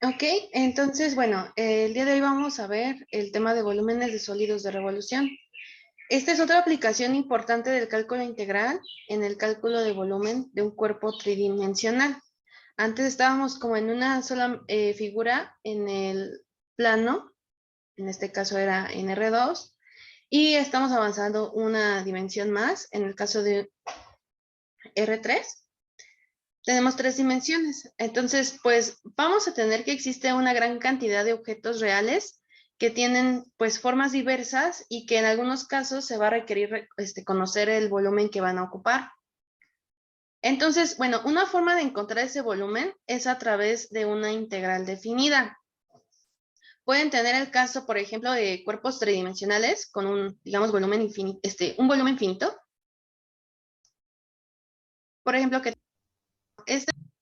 Ok, entonces, bueno, el día de hoy vamos a ver el tema de volúmenes de sólidos de revolución. Esta es otra aplicación importante del cálculo integral en el cálculo de volumen de un cuerpo tridimensional. Antes estábamos como en una sola figura en el plano, en este caso era en R2, y estamos avanzando una dimensión más, en el caso de R3. Tenemos 3 dimensiones. Entonces, pues vamos a tener que existe una gran cantidad de objetos reales que tienen pues formas diversas y que en algunos casos se va a requerir conocer el volumen que van a ocupar. Entonces, bueno, una forma de encontrar ese volumen es a través de una integral definida. Pueden tener el caso, por ejemplo, de cuerpos tridimensionales con un, digamos, volumen infinito, un volumen finito. Por ejemplo, que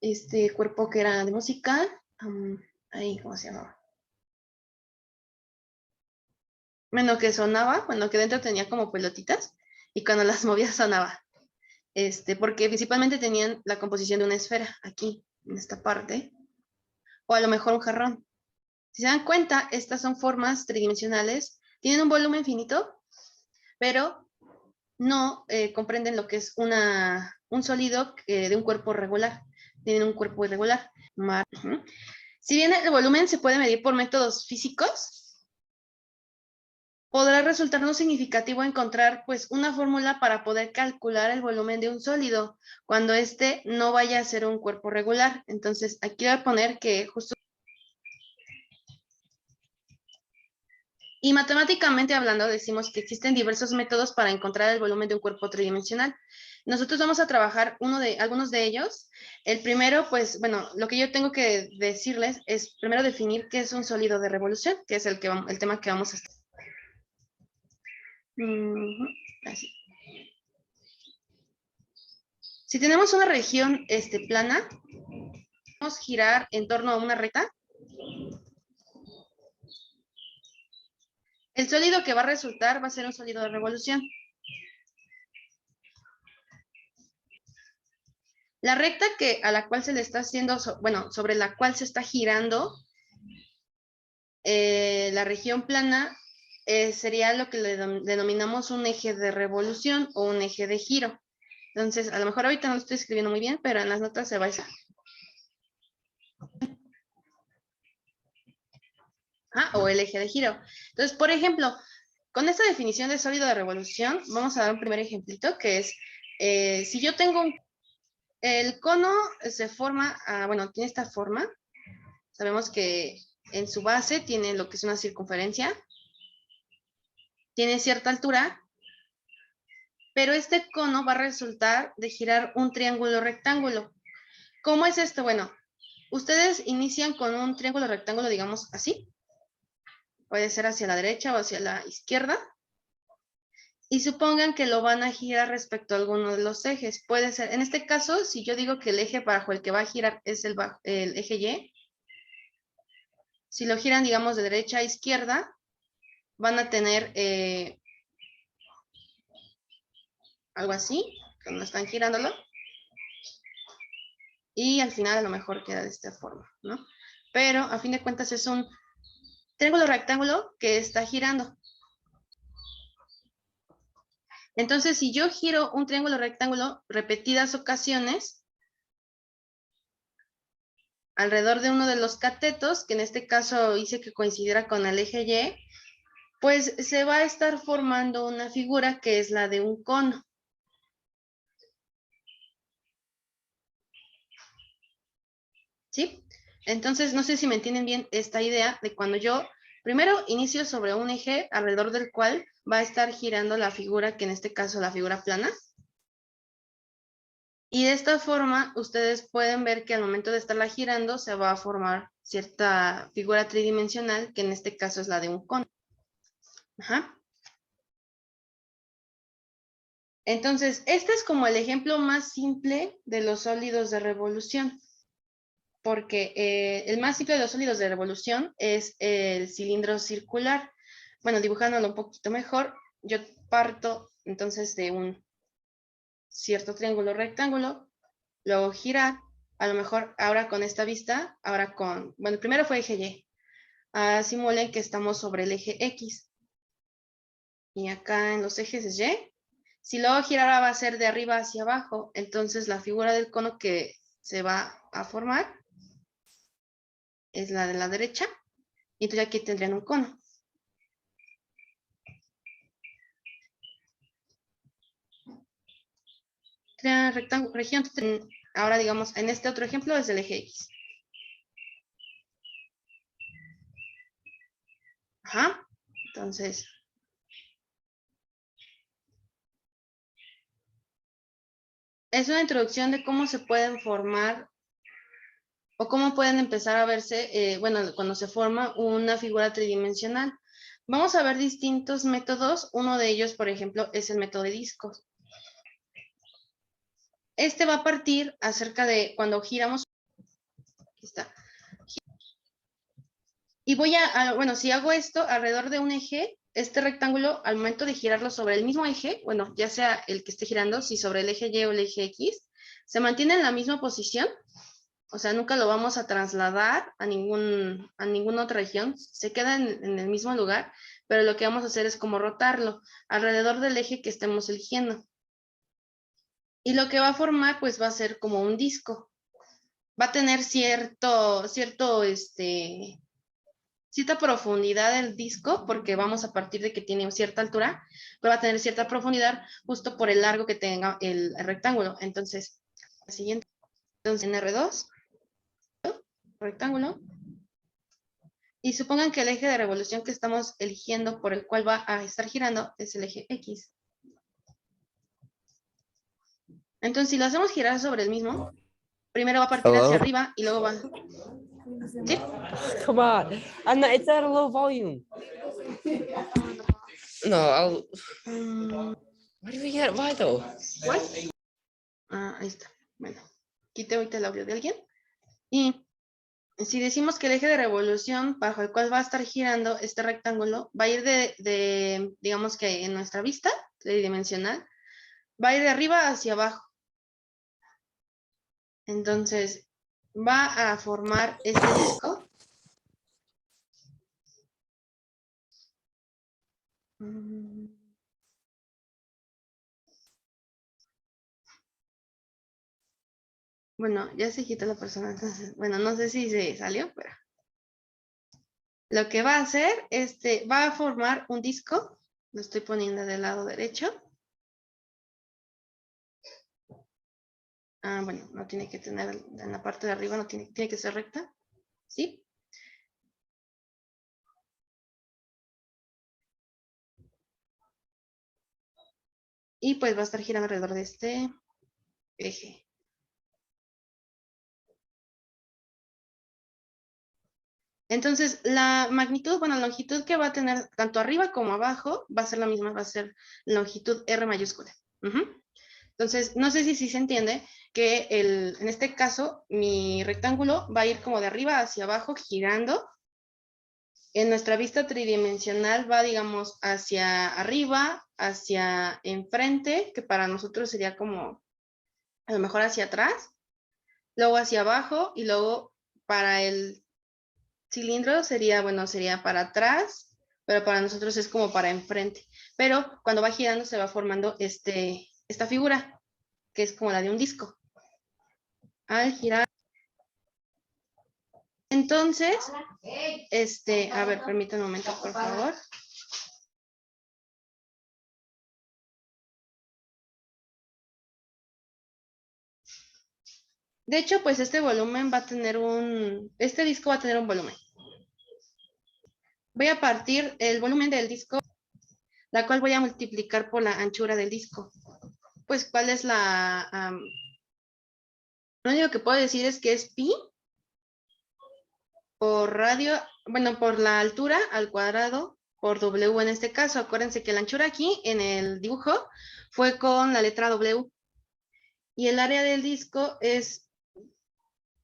este cuerpo que era de música, ahí, ¿cómo se llamaba? Bueno, que sonaba, bueno, que dentro tenía como pelotitas y cuando las movía sonaba. Porque principalmente tenían la composición de una esfera aquí, en esta parte, o a lo mejor un jarrón. Si se dan cuenta, estas son formas tridimensionales, tienen un volumen finito, pero no comprenden lo que es un sólido de un cuerpo regular. Tienen un cuerpo irregular. Si bien el volumen se puede medir por métodos físicos, podrá resultarnos significativo encontrar pues una fórmula para poder calcular el volumen de un sólido cuando éste no vaya a ser un cuerpo regular. Entonces, aquí voy a poner que justo... Y matemáticamente hablando, decimos que existen diversos métodos para encontrar el volumen de un cuerpo tridimensional. Nosotros vamos a trabajar algunos de ellos. El primero, pues, bueno, lo que yo tengo que decirles es primero definir qué es un sólido de revolución, que es el tema que vamos a estar. Así. Si tenemos una región plana, vamos a girar en torno a una recta. El sólido que va a resultar va a ser un sólido de revolución. La recta a la cual se le está haciendo, bueno, sobre la cual se está girando la región plana, sería lo que le denominamos un eje de revolución o un eje de giro. Entonces, a lo mejor ahorita no lo estoy escribiendo muy bien, pero en las notas se va a decir. O el eje de giro. Entonces, por ejemplo, con esta definición de sólido de revolución, vamos a dar un primer ejemplito, que es, si yo tengo el cono se forma, bueno, tiene esta forma. Sabemos que en su base tiene lo que es una circunferencia, tiene cierta altura, pero este cono va a resultar de girar un triángulo rectángulo. ¿Cómo es esto? Bueno, ustedes inician con un triángulo rectángulo, digamos así. Puede ser hacia la derecha o hacia la izquierda. Y supongan que lo van a girar respecto a alguno de los ejes. Puede ser, en este caso, si yo digo que el eje bajo el que va a girar es el eje Y, si lo giran, digamos, de derecha a izquierda, van a tener algo así, cuando están girándolo, y al final a lo mejor queda de esta forma, ¿no? Pero a fin de cuentas es un triángulo rectángulo que está girando. Entonces, si yo giro un triángulo rectángulo repetidas ocasiones, alrededor de uno de los catetos, que en este caso hice que coincidiera con el eje Y, pues se va a estar formando una figura que es la de un cono. ¿Sí? Entonces, no sé si me entienden bien esta idea de cuando yo primero inicio sobre un eje alrededor del cual va a estar girando la figura, que en este caso la figura plana. Y de esta forma, ustedes pueden ver que al momento de estarla girando se va a formar cierta figura tridimensional, que en este caso es la de un cono. Ajá. Entonces, este es como el ejemplo más simple de los sólidos de revolución, porque el más simple de los sólidos de revolución es el cilindro circular. Bueno, dibujándolo un poquito mejor, yo parto entonces de un cierto triángulo rectángulo, luego girar, a lo mejor ahora con esta vista, ahora con, bueno, primero fue eje Y. Simulen que estamos sobre el eje X. Y acá en los ejes es Y. Si luego girara va a ser de arriba hacia abajo, entonces la figura del cono que se va a formar es la de la derecha. Y entonces aquí tendrían un cono. Rectángulo, región, ahora digamos, en este otro ejemplo es el eje X. Ajá, entonces, es una introducción de cómo se pueden formar o cómo pueden empezar a verse, bueno, cuando se forma una figura tridimensional. Vamos a ver distintos métodos. Uno de ellos, por ejemplo, es el método de discos. Este va a partir acerca de cuando giramos. Aquí está. Y voy bueno, si hago esto alrededor de un eje, este rectángulo, al momento de girarlo sobre el mismo eje, bueno, ya sea el que esté girando, si sobre el eje Y o el eje X, se mantiene en la misma posición. O sea, nunca lo vamos a trasladar a ninguna otra región. Se queda en el mismo lugar, pero lo que vamos a hacer es como rotarlo alrededor del eje que estemos eligiendo. Y lo que va a formar, pues va a ser como un disco. Va a tener cierta profundidad el disco, porque vamos a partir de que tiene cierta altura, pero va a tener cierta profundidad justo por el largo que tenga el rectángulo. Entonces, la siguiente, entonces en R2, rectángulo, y supongan que el eje de revolución que estamos eligiendo por el cual va a estar girando es el eje X. Entonces, si lo hacemos girar sobre el mismo, primero va a partir hacia arriba y luego va... ¿Sí? Come on. Anna, it's at a low volume. No, where do we get it? Why though? ¿Cuál? Ahí está. Bueno, quité ahorita el audio de alguien. Y si decimos que el eje de revolución bajo el cual va a estar girando este rectángulo va a ir digamos que en nuestra vista tridimensional, va a ir de arriba hacia abajo. Entonces, va a formar este disco. Bueno, ya se quitó la persona, entonces, bueno, no sé si se salió, pero lo que va a hacer, va a formar un disco. Lo estoy poniendo del lado derecho. Bueno, no tiene que tener en la parte de arriba, no tiene que ser recta. ¿Sí? Y pues va a estar girando alrededor de este eje. Entonces, la magnitud, bueno, la longitud que va a tener tanto arriba como abajo va a ser la misma, va a ser longitud R mayúscula. Entonces, no sé si se entiende que en este caso mi rectángulo va a ir como de arriba hacia abajo girando. En nuestra vista tridimensional va, digamos, hacia arriba, hacia enfrente, que para nosotros sería como a lo mejor hacia atrás, luego hacia abajo y luego para el cilindro sería, bueno, sería para atrás, pero para nosotros es como para enfrente. Pero cuando va girando se va formando esta figura, que es como la de un disco. Al girar. Entonces, a ver, permítanme un momento, por favor. De hecho, pues este volumen va a tener este disco va a tener un volumen. Voy a partir el volumen del disco, la cual voy a multiplicar por la anchura del disco. Pues, ¿cuál es lo único que puedo decir es que es pi por radio, bueno, por la altura al cuadrado por W en este caso. Acuérdense que la anchura aquí en el dibujo fue con la letra W. Y el área del disco es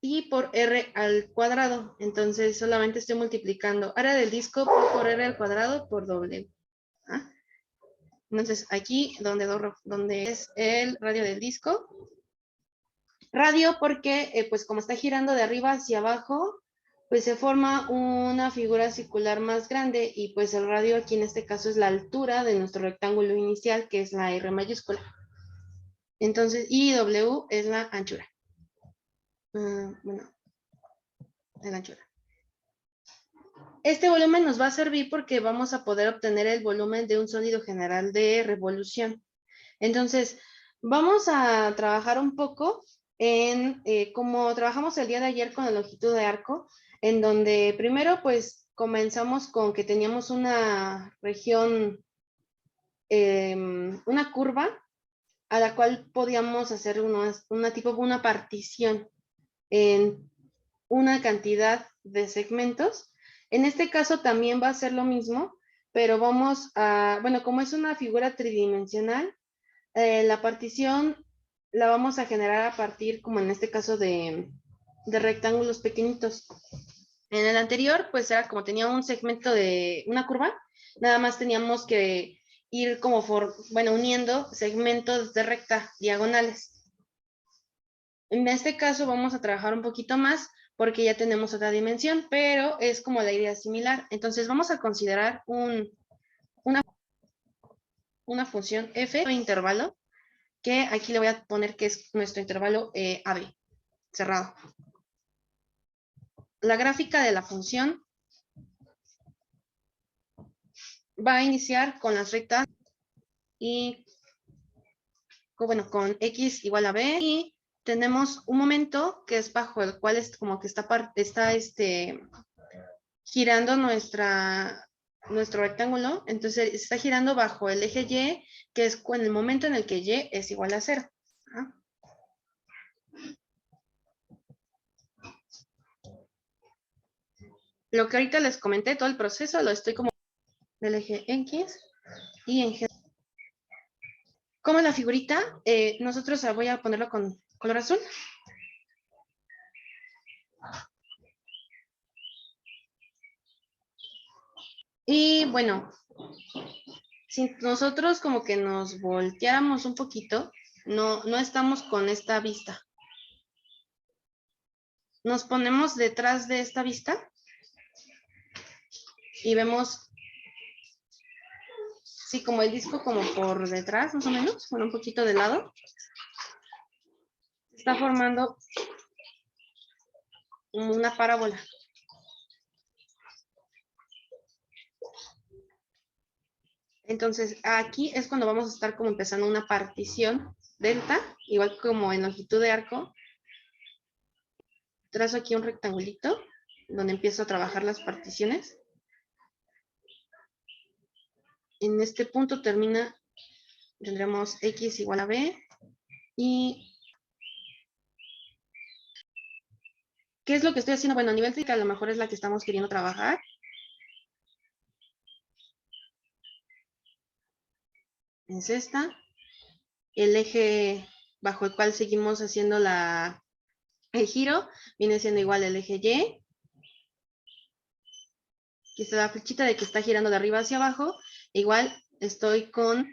pi por R al cuadrado. Entonces solamente estoy multiplicando área del disco por R al cuadrado por W. ¿Ah? Entonces aquí donde es el radio del disco, Radio porque, pues como está girando de arriba hacia abajo, pues se forma una figura circular más grande y pues el radio aquí en este caso es la altura de nuestro rectángulo inicial, que es la R mayúscula. Entonces, y W es la anchura. Bueno, la anchura. Este volumen nos va a servir porque vamos a poder obtener el volumen de un sólido general de revolución. Entonces, vamos a trabajar un poco en como trabajamos el día de ayer con la longitud de arco, en donde primero pues comenzamos con que teníamos una región, una curva a la cual podíamos hacer una partición en una cantidad de segmentos. En este caso también va a ser lo mismo, pero vamos a, bueno, como es una figura tridimensional, la partición la vamos a generar a partir, como en este caso, de rectángulos pequeñitos. En el anterior, pues era como tenía un segmento de una curva, nada más teníamos que ir como, bueno, uniendo segmentos de recta diagonales. En este caso vamos a trabajar un poquito más porque ya tenemos otra dimensión, pero es como la idea similar. Entonces vamos a considerar una función f, intervalo, que aquí le voy a poner que es nuestro intervalo AB, cerrado. La gráfica de la función va a iniciar con las rectas y, bueno, con x igual a b, y tenemos un momento que es bajo el cual es como que está girando nuestro rectángulo. Entonces está girando bajo el eje y, que es en el momento en el que y es igual a 0. ¿Ah? Lo que ahorita les comenté, todo el proceso, lo estoy como del eje X y en G. Como la figurita, nosotros voy a ponerlo con color azul. Y bueno, si nosotros como que nos volteáramos un poquito, no estamos con esta vista. Nos ponemos detrás de esta vista y vemos, sí, como el disco como por detrás, más o menos, bueno, un poquito de lado. Está formando una parábola. Entonces, aquí es cuando vamos a estar como empezando una partición delta, igual como en longitud de arco. Trazo aquí un rectangulito, donde empiezo a trabajar las particiones. En este punto termina, tendremos x igual a b, y ¿qué es lo que estoy haciendo? Bueno, a nivel física a lo mejor es la que estamos queriendo trabajar. Es esta. El eje bajo el cual seguimos haciendo el giro viene siendo igual el eje y. Aquí está la flechita de que está girando de arriba hacia abajo. Igual estoy con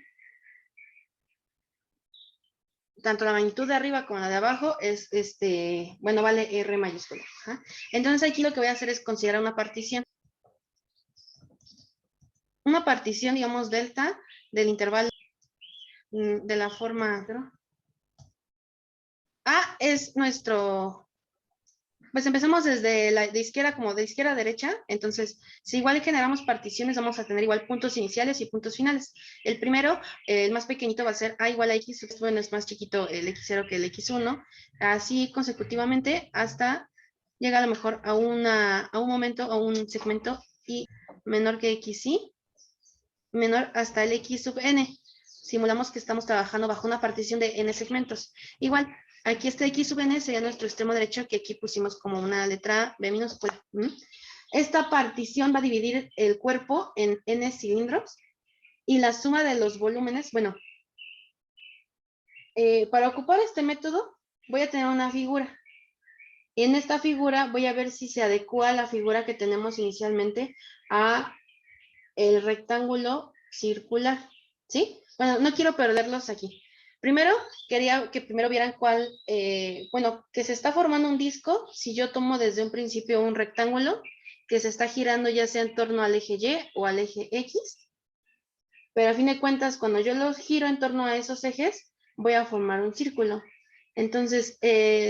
tanto la magnitud de arriba como la de abajo es bueno, vale R mayúscula. ¿Ah? Entonces aquí lo que voy a hacer es considerar una partición. Una partición, digamos, delta del intervalo de la forma. A es nuestro. Pues empezamos desde de izquierda como de izquierda a derecha. Entonces, si igual generamos particiones, vamos a tener igual puntos iniciales y puntos finales. El primero, el más pequeñito, va a ser A igual a X. Bueno, es más chiquito el X0 que el X1. Así consecutivamente hasta llegar a lo mejor a un momento, a un segmento y menor que XY, menor hasta el X sub N. Simulamos que estamos trabajando bajo una partición de N segmentos. Igual, aquí este X sub N sería nuestro extremo derecho, que aquí pusimos como una letra B minúscula. Esta partición va a dividir el cuerpo en N cilindros y la suma de los volúmenes, bueno, para ocupar este método voy a tener una figura. Y en esta figura voy a ver si se adecua la figura que tenemos inicialmente a el rectángulo circular, ¿sí? Bueno, no quiero perderlos aquí. Primero, quería que primero vieran cuál, bueno, que se está formando un disco, si yo tomo desde un principio un rectángulo que se está girando ya sea en torno al eje Y o al eje X, pero a fin de cuentas, cuando yo los giro en torno a esos ejes, voy a formar un círculo. Entonces,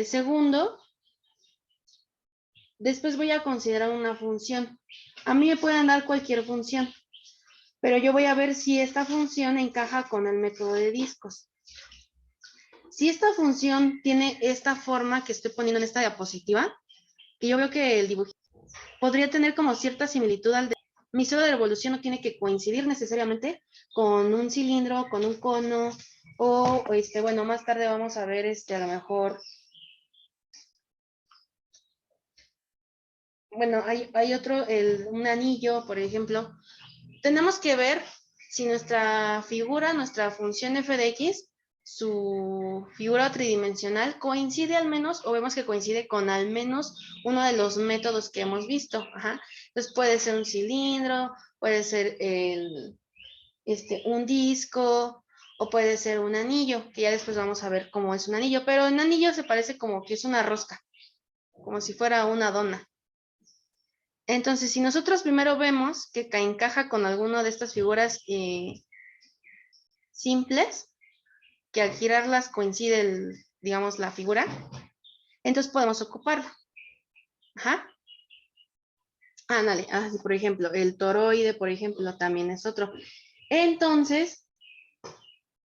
segundo, después voy a considerar una función. A mí me pueden dar cualquier función, pero yo voy a ver si esta función encaja con el método de discos. Si esta función tiene esta forma que estoy poniendo en esta diapositiva, que yo veo que el dibujo podría tener como cierta similitud al de mi cero de revolución, no tiene que coincidir necesariamente con un cilindro, con un cono, o bueno, más tarde vamos a ver a lo mejor, bueno, hay otro, un anillo, por ejemplo. Tenemos que ver si nuestra figura, nuestra función f de x, su figura tridimensional coincide al menos, o vemos que coincide con al menos uno de los métodos que hemos visto. Ajá. Entonces puede ser un cilindro, puede ser un disco, o puede ser un anillo, que ya después vamos a ver cómo es un anillo, pero un anillo se parece como que es una rosca, como si fuera una dona. Entonces, si nosotros primero vemos que encaja con alguna de estas figuras simples, que al girarlas coincide, digamos, la figura, entonces podemos ocuparla. Ajá. Ándale, sí, por ejemplo, el toroide, por ejemplo, también es otro. Entonces,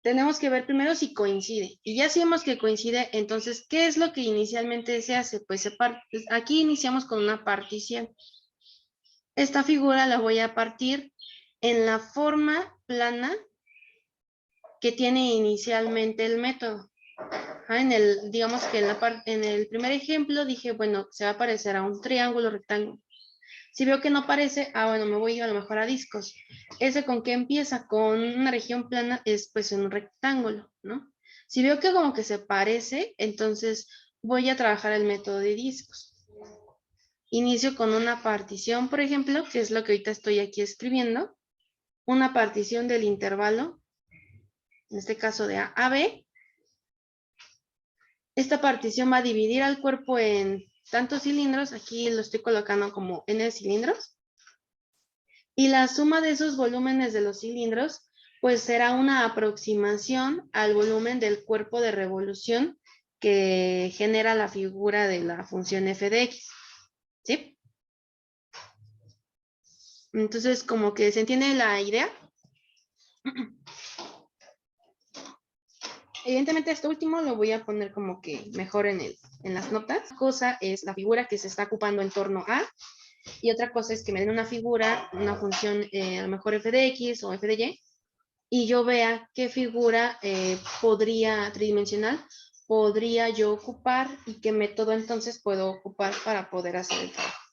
tenemos que ver primero si coincide. Y ya si vemos que coincide, entonces, ¿qué es lo que inicialmente se hace? Pues aquí iniciamos con una partición. Esta figura la voy a partir en la forma plana que tiene inicialmente el método. Digamos que en el primer ejemplo dije, bueno, se va a parecer a un triángulo rectángulo. Si veo que no parece, bueno, me voy a lo mejor a discos. ¿Ese con qué empieza? Con una región plana, es pues un rectángulo, ¿no? Si veo que como que se parece, entonces voy a trabajar el método de discos. Inicio con una partición, por ejemplo, que es lo que ahorita estoy aquí escribiendo. Una partición del intervalo, en este caso de A a B. Esta partición va a dividir al cuerpo en tantos cilindros, aquí lo estoy colocando como n cilindros, y la suma de esos volúmenes de los cilindros, pues será una aproximación al volumen del cuerpo de revolución que genera la figura de la función f de x, ¿sí? Entonces, como que se entiende la idea. Evidentemente esto último lo voy a poner como que mejor en las notas. Una cosa es la figura que se está ocupando en torno a, y otra cosa es que me den una figura, una función a lo mejor f de x o f de y yo vea qué figura tridimensional podría yo ocupar y qué método entonces puedo ocupar para poder hacer el trabajo.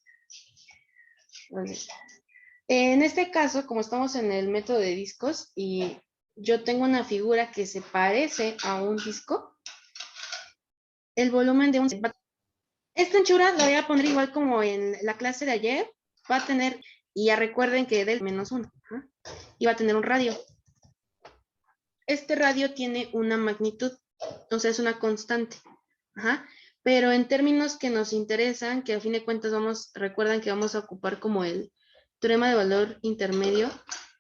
Entonces, en este caso, como estamos en el método de discos y yo tengo una figura que se parece a un disco, el volumen de un... Esta anchura la voy a poner igual como en la clase de ayer, va a tener, y ya recuerden que del -1, y va a tener un radio. Este radio tiene una magnitud, o sea, es una constante. Ajá. Pero en términos que nos interesan, que a fin de cuentas recuerdan que vamos a ocupar como el teorema de valor intermedio,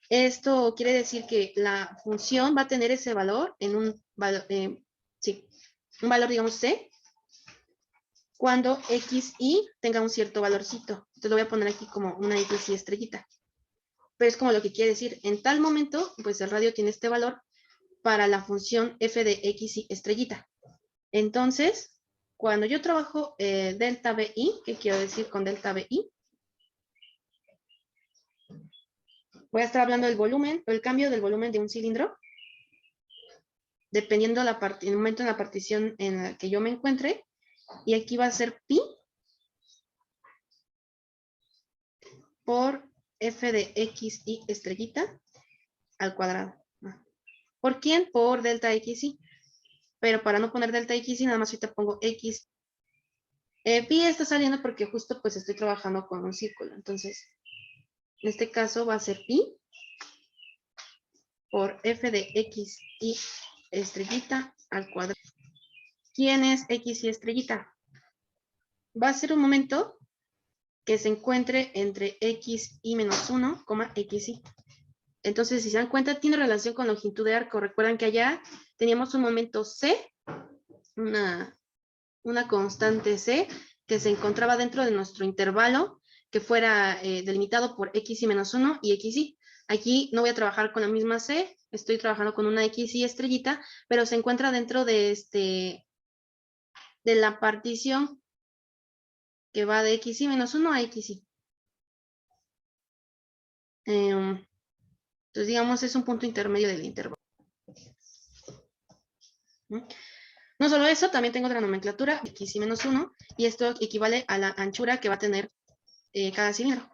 esto quiere decir que la función va a tener ese valor en un valor, sí, un valor, digamos, C, cuando x, y tenga un cierto valorcito. Entonces lo voy a poner aquí como una x y estrellita. Pero es como lo que quiere decir, en tal momento, pues el radio tiene este valor para la función f de x y estrellita. Entonces, cuando yo trabajo delta BI, ¿qué quiero decir con delta BI? Voy a estar hablando del volumen, o el cambio del volumen de un cilindro, dependiendo el momento en la partición en la que yo me encuentre, y aquí va a ser pi por f de x y estrellita al cuadrado. ¿Por quién? Por delta xy. Pero para no poner delta xy, nada más ahorita pongo x. Pi está saliendo porque justo pues estoy trabajando con un círculo. Entonces, en este caso va a ser pi por f de x y estrellita al cuadrado. ¿Quién es X y estrellita? Va a ser un momento que se encuentre entre X y menos 1, X y. Entonces, si se dan cuenta, tiene relación con longitud de arco. Recuerdan que allá teníamos un momento C, una constante C, que se encontraba dentro de nuestro intervalo, que fuera delimitado por X y menos 1 y X y. Aquí no voy a trabajar con la misma C, estoy trabajando con una X y estrellita, pero se encuentra dentro de la partición que va de X y menos 1 a X y. Entonces, digamos, es un punto intermedio del intervalo. No solo eso, también tengo otra nomenclatura, X y menos 1, y esto equivale a la anchura que va a tener cada cilindro.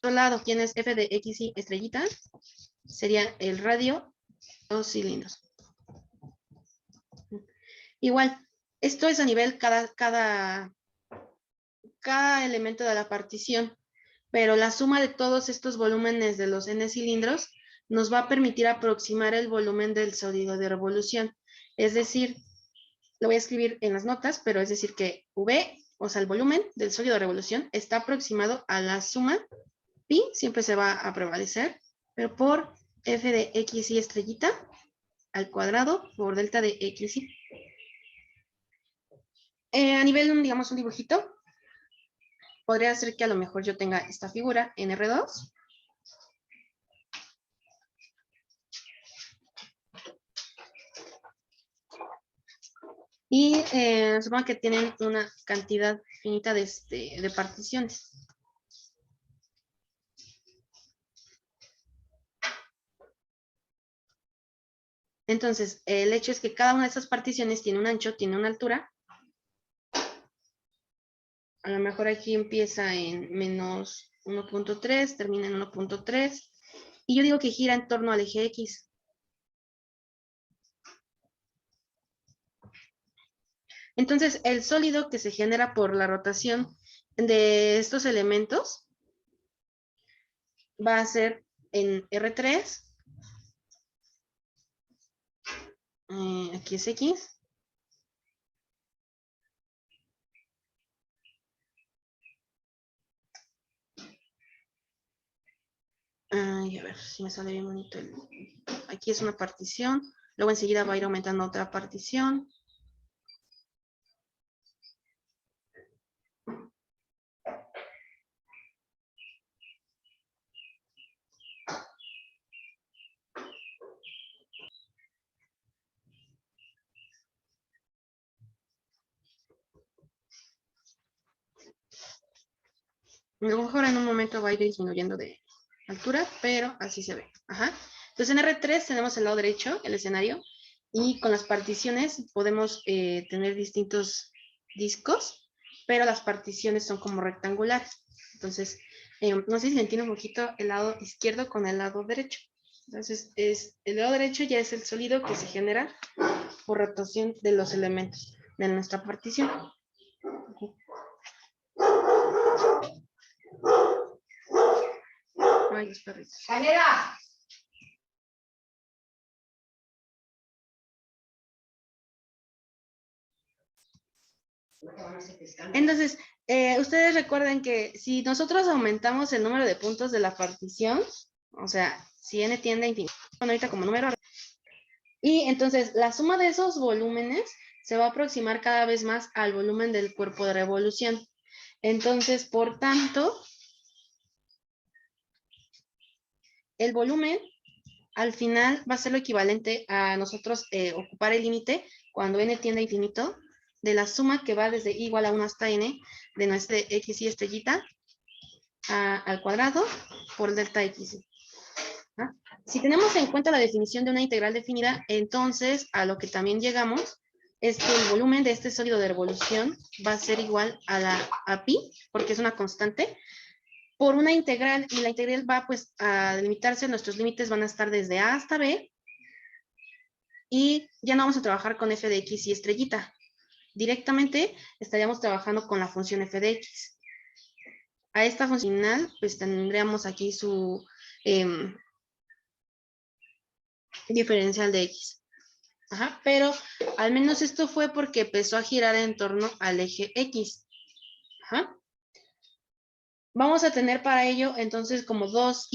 Por otro lado, ¿quién es F de X y estrellita? Sería el radio de los cilindros. Igual, esto es a nivel cada elemento de la partición, pero la suma de todos estos volúmenes de los n cilindros nos va a permitir aproximar el volumen del sólido de revolución. Es decir, lo voy a escribir en las notas, pero es decir que V, o sea, el volumen del sólido de revolución está aproximado a la suma, pi siempre se va a prevalecer, pero por f de x y estrellita al cuadrado por delta de x y. A nivel, digamos, un dibujito, podría ser que a lo mejor yo tenga esta figura en R2. Y supongo que tienen una cantidad finita de particiones. Entonces, el hecho es que cada una de esas particiones tiene un ancho, tiene una altura. A lo mejor aquí empieza en menos 1.3, termina en 1.3. Y yo digo que gira en torno al eje X. Entonces, el sólido que se genera por la rotación de estos elementos va a ser en R3. Aquí es X. Y a ver si me sale bien bonito. Aquí es una partición. Luego enseguida va a ir aumentando otra partición. A lo mejor en un momento va a ir disminuyendo de altura, pero así se ve. Ajá. Entonces en R3 tenemos el lado derecho, el escenario, y con las particiones podemos tener distintos discos, pero las particiones son como rectangulares. Entonces, no sé si se entiende un poquito el lado izquierdo con el lado derecho. Entonces, el lado derecho ya es el sólido que se genera por rotación de los elementos de nuestra partición. Ay, los perritos. ¡Canela! Entonces, ustedes recuerden que si nosotros aumentamos el número de puntos de la partición, o sea, si n tiende a infinito, bueno, ahorita como número, y entonces la suma de esos volúmenes se va a aproximar cada vez más al volumen del cuerpo de revolución. Entonces, por tanto, el volumen al final va a ser lo equivalente a nosotros ocupar el límite cuando n tiende a infinito de la suma que va desde i igual a 1 hasta n de nuestra x y estrellita al cuadrado por delta x. ¿Ah? Si tenemos en cuenta la definición de una integral definida, entonces a lo que también llegamos es que el volumen de este sólido de revolución va a ser igual a pi, porque es una constante, por una integral, y la integral va pues a delimitarse, nuestros límites van a estar desde a hasta b, y ya no vamos a trabajar con f de x y estrellita. Directamente estaríamos trabajando con la función f de x. A esta función final, pues tendríamos aquí su diferencial de x. Ajá, pero al menos esto fue porque empezó a girar en torno al eje X. Ajá. Vamos a tener para ello entonces como dos.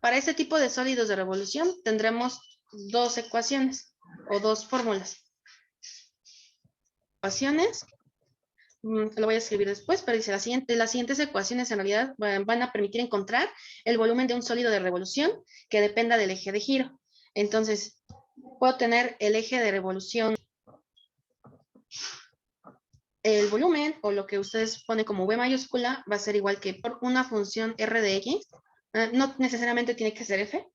Para este tipo de sólidos de revolución tendremos dos ecuaciones o dos fórmulas. Ecuaciones, lo voy a escribir después, pero dice las siguientes ecuaciones en realidad van a permitir encontrar el volumen de un sólido de revolución que dependa del eje de giro. Entonces, puedo tener el eje de revolución, el volumen, o lo que ustedes ponen como V mayúscula, va a ser igual que por una función R de X. No necesariamente tiene que ser F.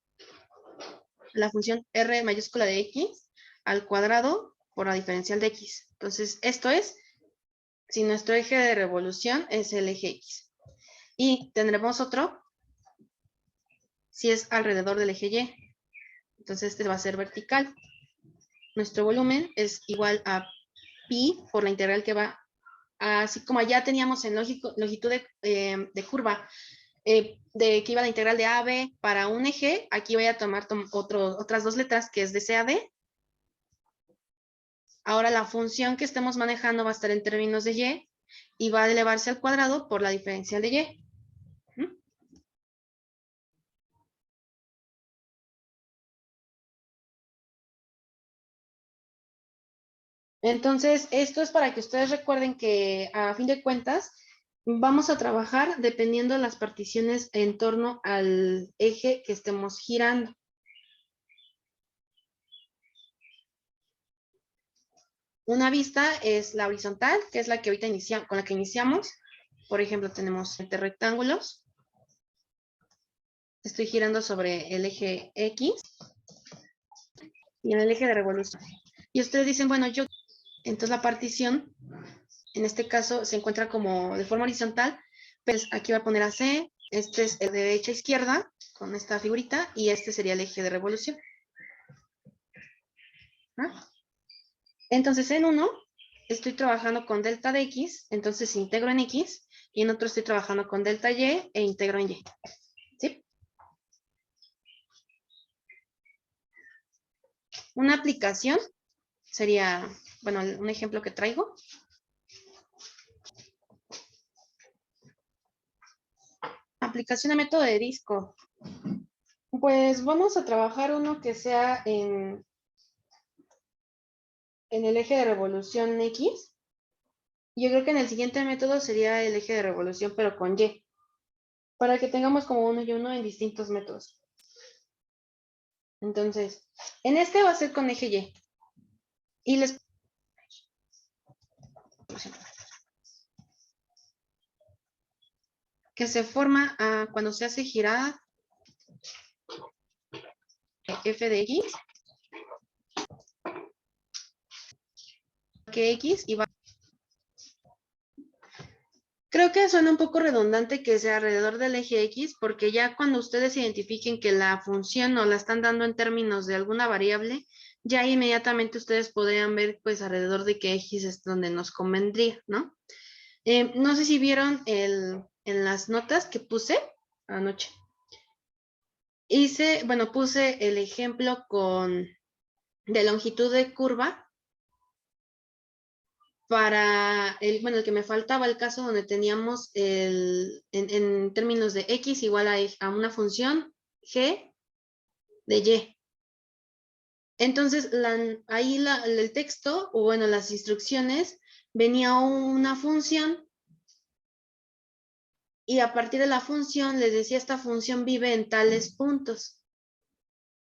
La función R mayúscula de X al cuadrado por la diferencial de X. Entonces, esto es si nuestro eje de revolución es el eje X. Y tendremos otro si es alrededor del eje Y. Entonces, este va a ser vertical. Nuestro volumen es igual a pi por la integral que va, así como ya teníamos en longitud de curva, de que iba la integral de AB para un eje, aquí voy a tomar otras dos letras, que es de C a D. Ahora la función que estemos manejando va a estar en términos de Y y va a elevarse al cuadrado por la diferencial de Y. Entonces, esto es para que ustedes recuerden que a fin de cuentas vamos a trabajar dependiendo de las particiones en torno al eje que estemos girando. Una vista es la horizontal, que es la que ahorita con la que iniciamos. Por ejemplo, tenemos rectángulos. Estoy girando sobre el eje X y en el eje de revolución. Y ustedes dicen, bueno, entonces la partición, en este caso, se encuentra como de forma horizontal, pues aquí va a poner AC, este es el de derecha a izquierda, con esta figurita, y este sería el eje de revolución. ¿Ah? Entonces, en uno, estoy trabajando con delta de X, entonces integro en X, y en otro estoy trabajando con delta Y e integro en Y. ¿Sí? Una aplicación sería, bueno, un ejemplo que traigo. Aplicación a método de disco. Pues vamos a trabajar uno que sea en el eje de revolución X. Yo creo que en el siguiente método sería el eje de revolución, pero con Y. Para que tengamos como uno y uno en distintos métodos. Entonces, en este va a ser con eje Y. Y les... que se forma cuando se hace girada f de X. Que X y va... Creo que suena un poco redundante que sea alrededor del eje X, porque ya cuando ustedes identifiquen que la función no la están dando en términos de alguna variable, ya inmediatamente ustedes podrían ver pues alrededor de qué X es donde nos convendría, ¿no? No sé si vieron en las notas que puse anoche. Puse el ejemplo de longitud de curva para el que me faltaba, el caso donde teníamos en términos de X igual a una función G de Y. Entonces, ahí el texto, o bueno, las instrucciones, venía una función y a partir de la función les decía, esta función vive en tales puntos.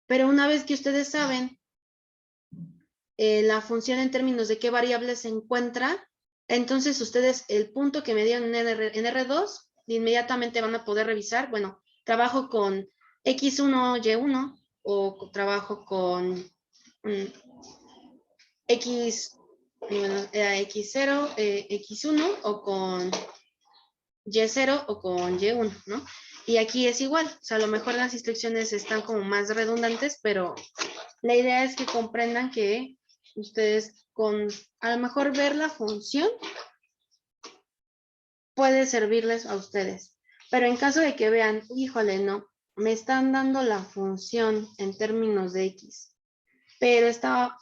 Pero una vez que ustedes saben la función en términos de qué variable se encuentra, entonces ustedes el punto que me dieron en R2, inmediatamente van a poder revisar, bueno, trabajo con X1, Y1, o trabajo con X0, X1, o con Y0 o con Y1, ¿no? Y aquí es igual, o sea, a lo mejor las instrucciones están como más redundantes, pero la idea es que comprendan que ustedes a lo mejor ver la función puede servirles a ustedes. Pero en caso de que vean, híjole, no, me están dando la función en términos de X pero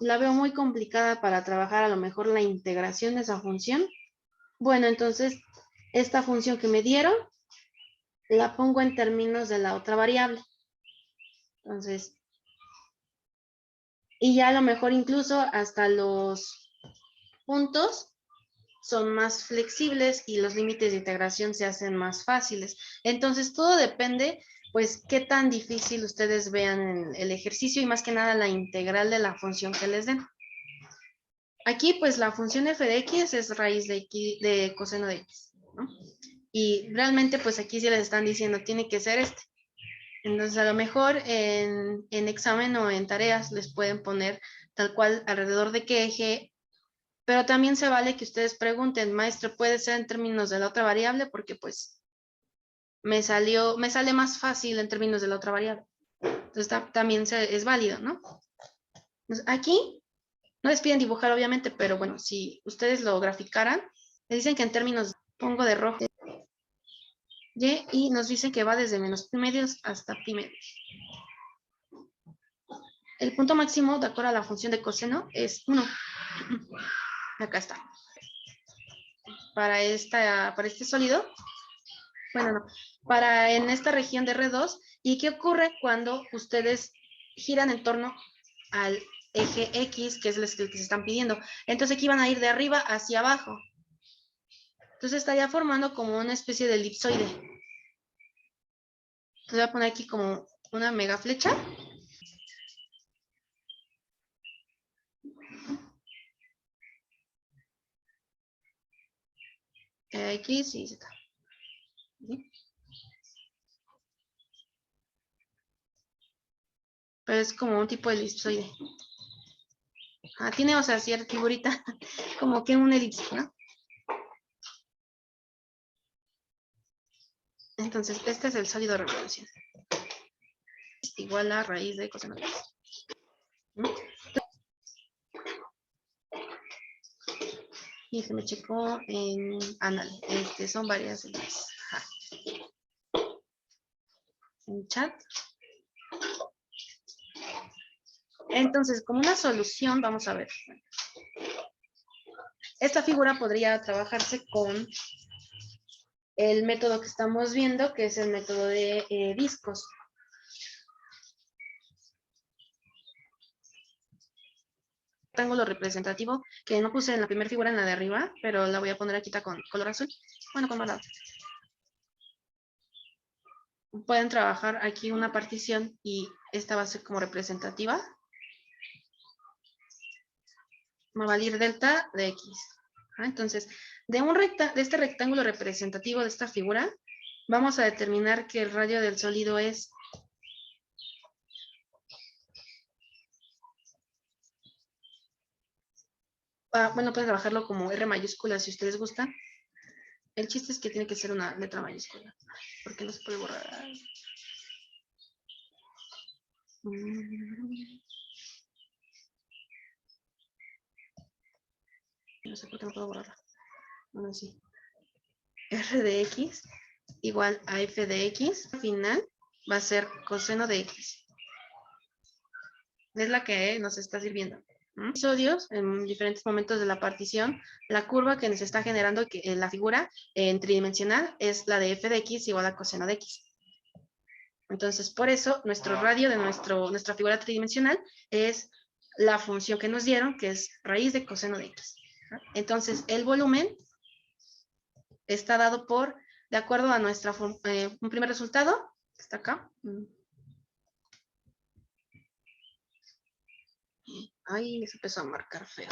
la veo muy complicada para trabajar a lo mejor la integración de esa función. Bueno, entonces esta función que me dieron la pongo en términos de la otra variable. Entonces, y ya a lo mejor incluso hasta los puntos son más flexibles y los límites de integración se hacen más fáciles. Entonces, todo depende, pues, qué tan difícil ustedes vean en el ejercicio y más que nada la integral de la función que les den. Aquí, pues, la función f de x es raíz de, x, de coseno de x, ¿no? Y realmente, pues, aquí sí les están diciendo, tiene que ser este. Entonces, a lo mejor en examen o en tareas les pueden poner tal cual alrededor de qué eje, pero también se vale que ustedes pregunten, maestro, ¿puede ser en términos de la otra variable? Porque pues me sale más fácil en términos de la otra variable. Entonces también es válido, ¿no? Entonces, aquí no les piden dibujar, obviamente, pero bueno, si ustedes lo graficaran, les dicen que en términos, pongo de rojo, y nos dicen que va desde menos pi medios hasta pi medios. El punto máximo, de acuerdo a la función de coseno, es 1. Acá está. Para este sólido, bueno, no, para en esta región de R2. ¿Y qué ocurre cuando ustedes giran en torno al eje X, que es el que se están pidiendo? Entonces aquí van a ir de arriba hacia abajo. Entonces estaría formando como una especie de elipsoide. Entonces voy a poner aquí como una mega flecha. X y Z. ¿Sí? Pero es como un tipo de elipsoide. Tiene, o sea, cierta figurita, como que un elipse, ¿no? Entonces, este es el sólido de revolución. Igual a raíz de coseno de x. Y se me checó en ándale, son varias en chat. Entonces, como una solución, vamos a ver. Esta figura podría trabajarse con el método que estamos viendo, que es el método de discos. Rectángulo representativo, que no puse en la primera figura, en la de arriba, pero la voy a poner aquí con color azul. Bueno, con morado. Pueden trabajar aquí una partición y esta va a ser como representativa. Va a valer delta de x. Entonces, de este rectángulo representativo de esta figura, vamos a determinar que el radio del sólido es bueno, pueden trabajarlo como R mayúscula si ustedes gustan. El chiste es que tiene que ser una letra mayúscula, porque no se puede borrar. No sé por qué no puedo borrarla. Bueno, sí. R de x igual a f de x. Al final va a ser coseno de x. Es la que nos está sirviendo. Episodios en diferentes momentos de la partición, la curva que nos está generando la figura en tridimensional es la de f de x igual a coseno de x. Entonces, por eso, nuestro radio de nuestra figura tridimensional es la función que nos dieron, que es raíz de coseno de x. Entonces, el volumen está dado por, de acuerdo a un primer resultado, que está acá. Ay, se empezó a marcar feo.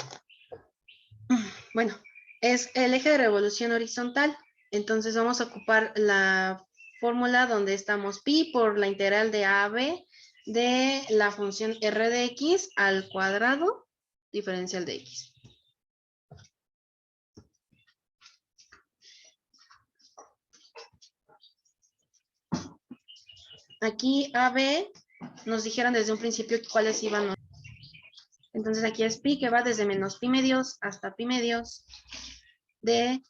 Bueno, es el eje de revolución horizontal. Entonces vamos a ocupar la fórmula donde estamos pi por la integral de a a b de la función r de x al cuadrado diferencial de x. Aquí a, b nos dijeron desde un principio cuáles iban a... Entonces aquí es pi que va desde menos pi medios hasta pi medios de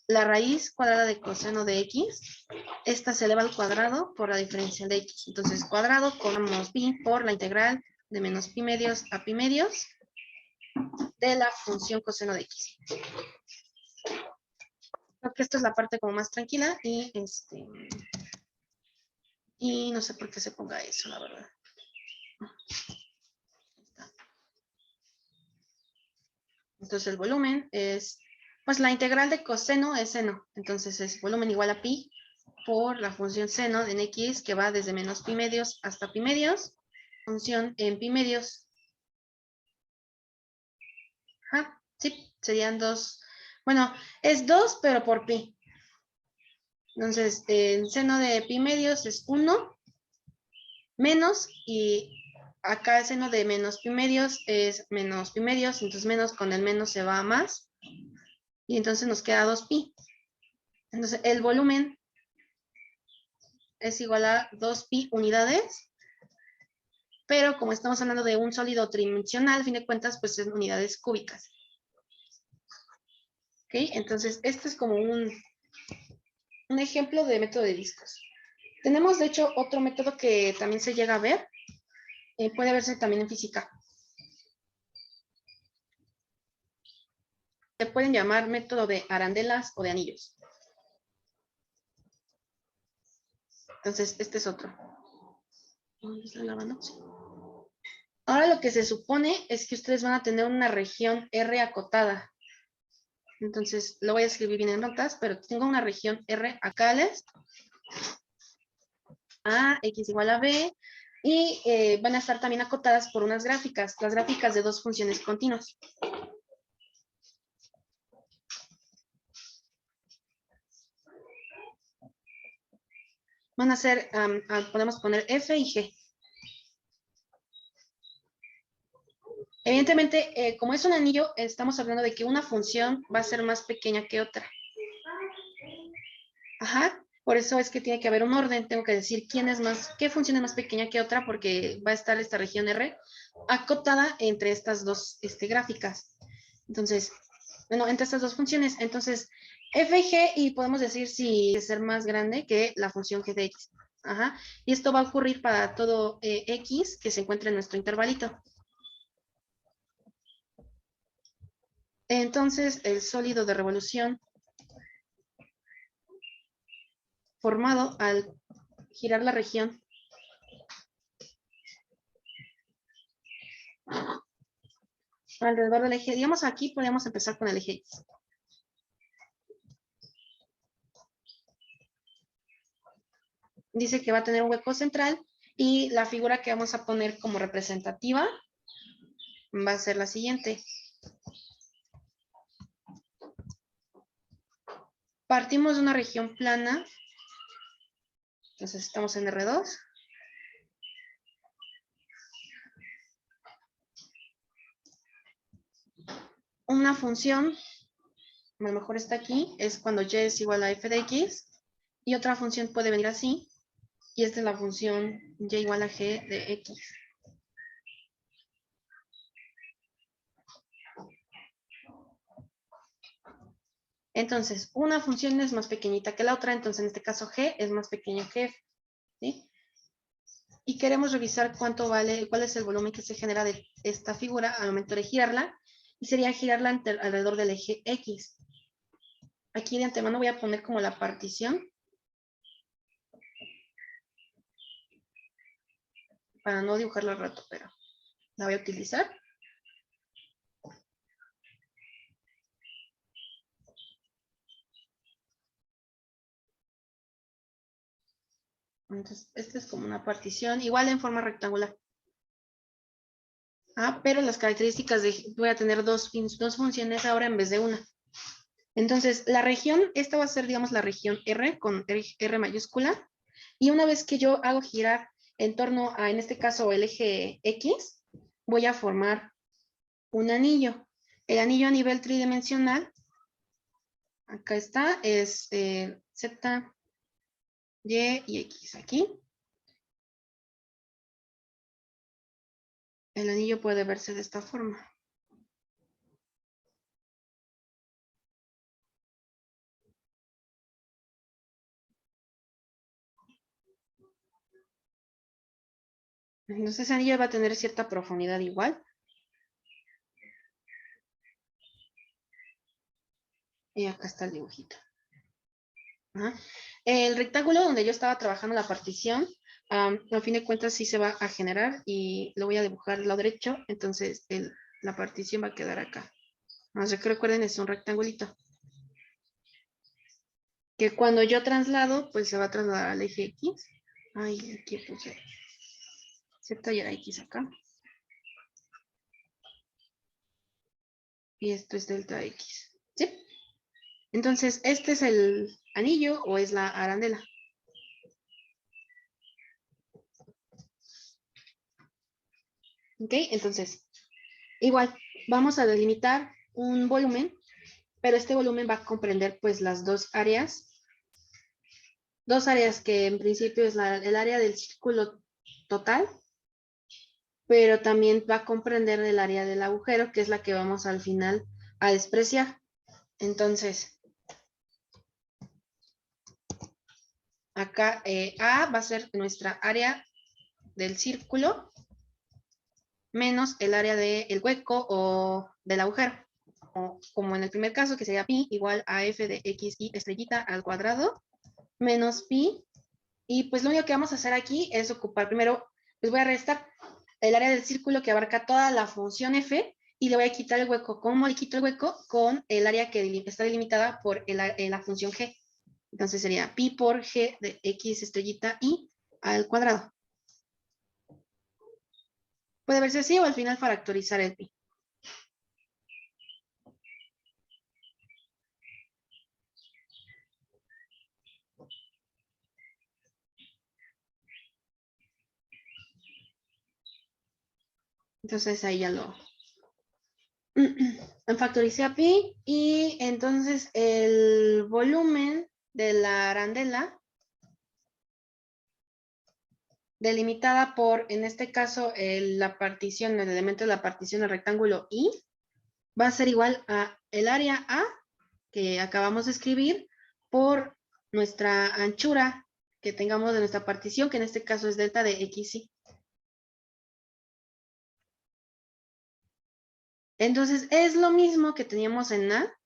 la raíz cuadrada de coseno de x. Esta se eleva al cuadrado por la diferencial de x. Entonces cuadrado con pi por la integral de menos pi medios a pi medios de la función coseno de x. Creo que esta es la parte como más tranquila y no sé por qué se ponga eso, la verdad. Entonces el volumen es, pues la integral de coseno es seno. Entonces es volumen igual a pi por la función seno en x que va desde menos pi medios hasta pi medios. Función en pi medios. Ajá, sí, serían 2. Bueno, es 2, pero por pi. Entonces, el seno de pi medios es 1 menos, y acá el seno de menos pi medios es menos pi medios, entonces menos con el menos se va a más, y entonces nos queda 2pi. Entonces, el volumen es igual a 2pi unidades, pero como estamos hablando de un sólido tridimensional, a fin de cuentas, pues es unidades cúbicas. ¿Ok? Entonces, este es como un ejemplo de método de discos. Tenemos, de hecho, otro método que también se llega a ver, puede verse también en física. Se pueden llamar método de arandelas o de anillos. Entonces, este es otro. ¿Dónde está la banda? Sí. Ahora lo que se supone es que ustedes van a tener una región R acotada. Entonces, lo voy a escribir bien en notas, pero tengo una región R acales, A, X igual a B, y van a estar también acotadas por unas gráficas, las gráficas de dos funciones continuas. Van a ser, podemos poner F y G. Evidentemente, como es un anillo, estamos hablando de que una función va a ser más pequeña que otra. Ajá, por eso es que tiene que haber un orden. Tengo que decir qué función es más pequeña que otra, porque va a estar esta región R acotada entre estas dos gráficas. Entonces, bueno, entre estas dos funciones. Entonces, f y g, y podemos decir si es ser más grande que la función g de x. Ajá, y esto va a ocurrir para todo x que se encuentre en nuestro intervalito. Entonces, el sólido de revolución formado al girar la región alrededor del eje, digamos aquí podemos empezar con el eje X. Dice que va a tener un hueco central y la figura que vamos a poner como representativa va a ser la siguiente. Partimos de una región plana, entonces estamos en R2. Una función, a lo mejor está aquí, es cuando y es igual a f de x, y otra función puede venir así, y esta es la función y igual a g de x. Entonces, una función es más pequeñita que la otra, entonces en este caso g es más pequeño que f, ¿sí? Y queremos revisar cuánto vale, cuál es el volumen que se genera de esta figura al momento de girarla, y sería girarla alrededor del eje X. Aquí de antemano voy a poner como la partición, para no dibujarla al rato, pero la voy a utilizar. Entonces, esta es como una partición, igual en forma rectangular. Pero las características voy a tener dos funciones ahora en vez de una. Entonces, la región, esta va a ser, digamos, la región R con R mayúscula. Y una vez que yo hago girar en torno a, en este caso, el eje X, voy a formar un anillo. El anillo a nivel tridimensional, acá está, es Z, Y X aquí. El anillo puede verse de esta forma. Entonces ese anillo va a tener cierta profundidad igual. Y acá está el dibujito. Ajá. El rectángulo donde yo estaba trabajando la partición, al fin de cuentas sí se va a generar y lo voy a dibujar del lado derecho, entonces la partición va a quedar acá. Así que recuerden, es un rectangulito. Que cuando yo traslado, pues se va a trasladar al eje X. Ay, aquí puse Z y la X acá. Y esto es delta X. ¿Sí? Entonces, este es el anillo o es la arandela. ¿Ok? Entonces, igual, vamos a delimitar un volumen, pero este volumen va a comprender pues las dos áreas que en principio es el área del círculo total, pero también va a comprender el área del agujero, que es la que vamos al final a despreciar. Entonces, acá A va a ser nuestra área del círculo menos el área del hueco o del agujero. O, como en el primer caso, que sería pi igual a f de x y estrellita al cuadrado menos pi. Y pues lo único que vamos a hacer aquí es ocupar primero, pues voy a restar el área del círculo que abarca toda la función f y le voy a quitar el hueco. ¿Cómo le quito el hueco? Con el área que está delimitada por la función g. Entonces sería pi por g de x estrellita y al cuadrado. Puede verse así o al final factorizar el pi. Entonces ahí ya lo factoricé a pi y entonces el volumen de la arandela delimitada por, en este caso, la partición, el elemento de la partición del rectángulo I, va a ser igual a el área A que acabamos de escribir por nuestra anchura que tengamos de nuestra partición, que en este caso es delta de XY. Entonces, es lo mismo que teníamos en A,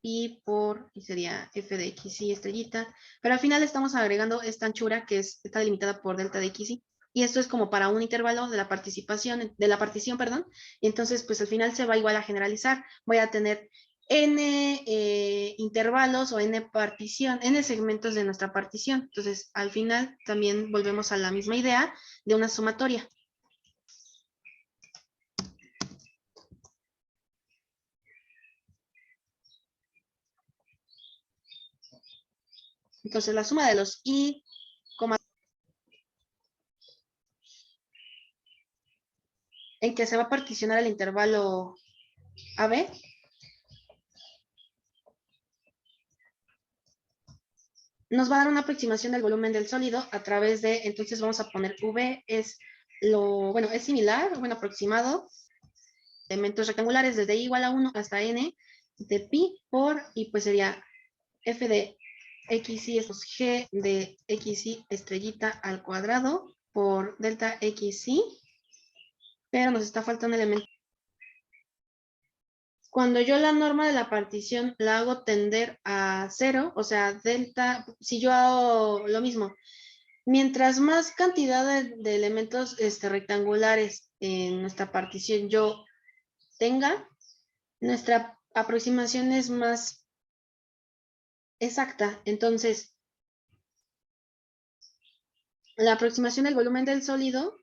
pi por, y sería f de xy estrellita, pero al final estamos agregando esta anchura que está delimitada por delta de xy, y esto es como para un intervalo de la partición, perdón, y entonces pues al final se va igual a generalizar, voy a tener n intervalos o n segmentos de nuestra partición, entonces al final también volvemos a la misma idea de una sumatoria. Entonces la suma de los i, en que se va a particionar el intervalo AB, nos va a dar una aproximación del volumen del sólido a través de, entonces vamos a poner V es bueno, es similar, bueno, aproximado, elementos rectangulares desde I igual a 1 hasta N de pi por, y pues sería F de XY es G de XY estrellita al cuadrado por delta XY, pero nos está faltando un elemento. Cuando yo la norma de la partición la hago tender a 0, o sea, delta, si yo hago lo mismo, mientras más cantidad de elementos rectangulares en nuestra partición yo tenga, nuestra aproximación es más exacta. Entonces, la aproximación del volumen del sólido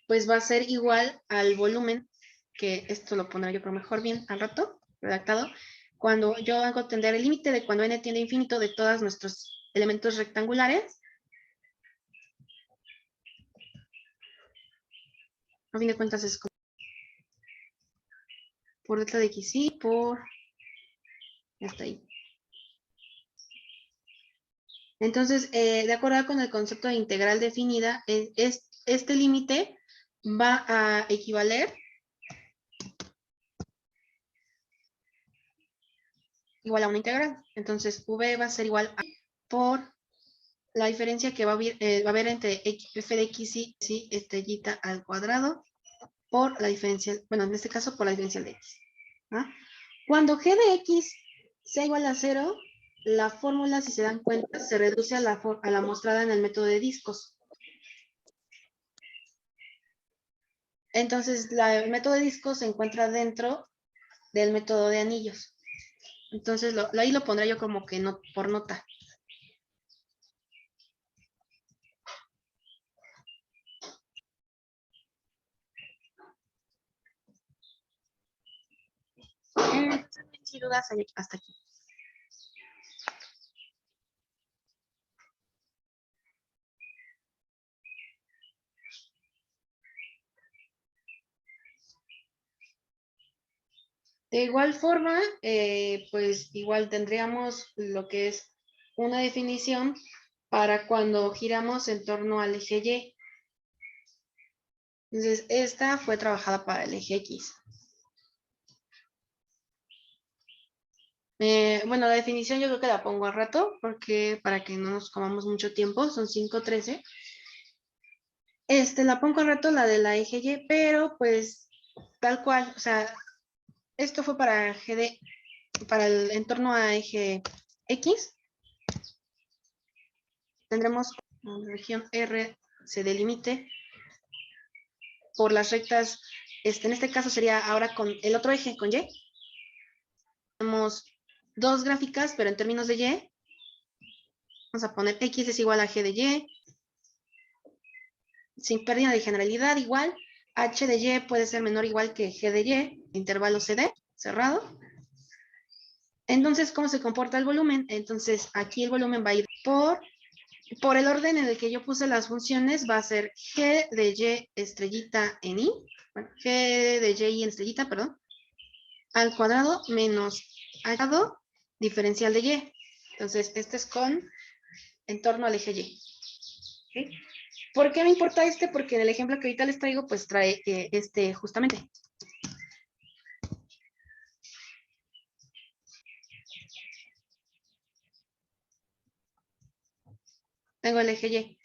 pues va a ser igual al volumen, que esto lo pondré yo creo mejor bien al rato, redactado, cuando yo hago tender el límite de cuando n tiende a infinito de todos nuestros elementos rectangulares. A fin de cuentas es como por delta de xy por hasta ahí. Entonces, de acuerdo con el concepto de integral definida, este límite va a equivaler igual a una integral. Entonces, v va a ser igual a por la diferencia que va a haber entre f de x y estrellita al cuadrado por la diferencia, bueno, en este caso por la diferencial de x. ¿Ah? Cuando g de x sea igual a 0, la fórmula, si se dan cuenta, se reduce a la mostrada en el método de discos. Entonces, el método de discos se encuentra dentro del método de anillos. Entonces, ahí lo pondré yo como que no, por nota. Sin dudas, hasta aquí. De igual forma, pues igual tendríamos lo que es una definición para cuando giramos en torno al eje Y. Entonces, esta fue trabajada para el eje X. Bueno, la definición yo creo que la pongo al rato, porque para que no nos comamos mucho tiempo, son 5:13. La pongo al rato, la de la eje Y, pero pues tal cual, o sea, esto fue para para el entorno a eje X. Tendremos la región R se delimite por las rectas, en este caso sería ahora con el otro eje, con Y. Tenemos dos gráficas, pero en términos de Y, vamos a poner X es igual a G de Y, sin pérdida de generalidad, igual, H de Y puede ser menor o igual que G de Y, intervalo CD, cerrado. Entonces, ¿cómo se comporta el volumen? Entonces, aquí el volumen va a ir por el orden en el que yo puse las funciones, va a ser G de Y estrellita en I, bueno, G de Y en estrellita, perdón, al cuadrado menos al cuadrado diferencial de Y. Entonces, este es con en torno al eje Y. ¿Okay? ¿Por qué me importa este? Porque en el ejemplo que ahorita les traigo, pues trae justamente. Tengo el eje Y.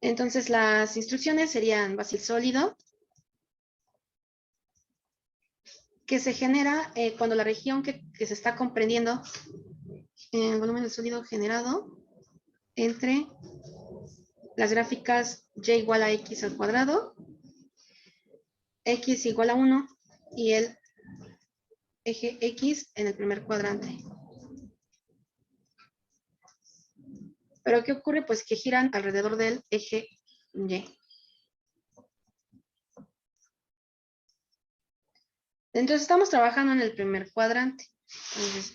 Entonces, las instrucciones serían básico sólido, que se genera cuando la región que se está comprendiendo, el volumen del sólido generado entre las gráficas y igual a x al cuadrado, x igual a 1 y el eje x en el primer cuadrante. ¿Pero qué ocurre? Pues que giran alrededor del eje Y. Entonces estamos trabajando en el primer cuadrante. Entonces,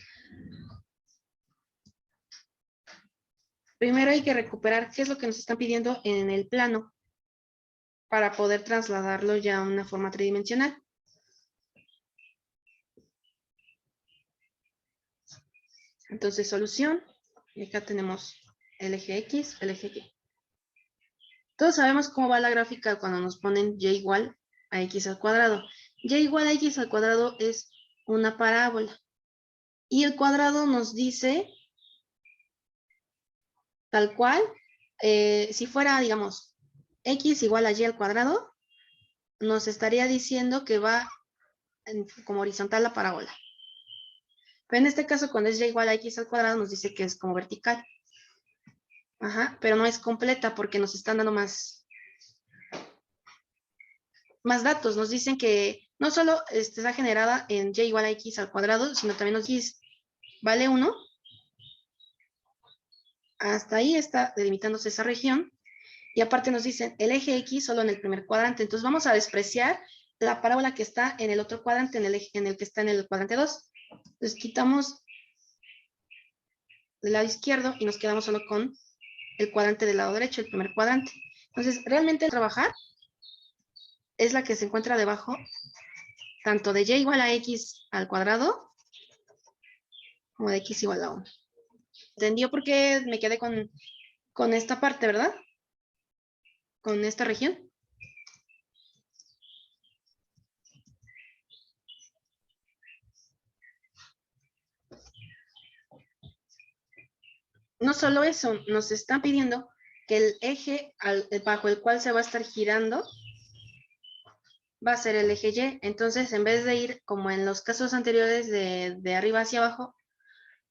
primero hay que recuperar qué es lo que nos están pidiendo en el plano para poder trasladarlo ya a una forma tridimensional. Entonces, solución. Y acá tenemos el eje X, el eje Y. Todos sabemos cómo va la gráfica cuando nos ponen Y igual a X al cuadrado. Y igual a X al cuadrado es una parábola. Y el cuadrado nos dice, tal cual, si fuera, digamos, X igual a Y al cuadrado, nos estaría diciendo que va como horizontal la parábola. Pero en este caso, cuando es Y igual a X al cuadrado, nos dice que es como vertical. Ajá, pero no es completa porque nos están dando más datos. Nos dicen que no solo está generada en Y igual a X al cuadrado, sino también nos dice vale 1. Hasta ahí está delimitándose esa región. Y aparte nos dicen el eje X solo en el primer cuadrante. Entonces vamos a despreciar la parábola que está en el otro cuadrante, en el que está en el cuadrante 2. Entonces quitamos del lado izquierdo y nos quedamos solo con el cuadrante del lado derecho, el primer cuadrante. Entonces, realmente el trabajar es la que se encuentra debajo, tanto de Y igual a X al cuadrado, como de X igual a 1. ¿Entendió por qué me quedé con esta parte, verdad? Con esta región. No solo eso, nos están pidiendo que el eje bajo el cual se va a estar girando va a ser el eje Y. Entonces, en vez de ir como en los casos anteriores de arriba hacia abajo,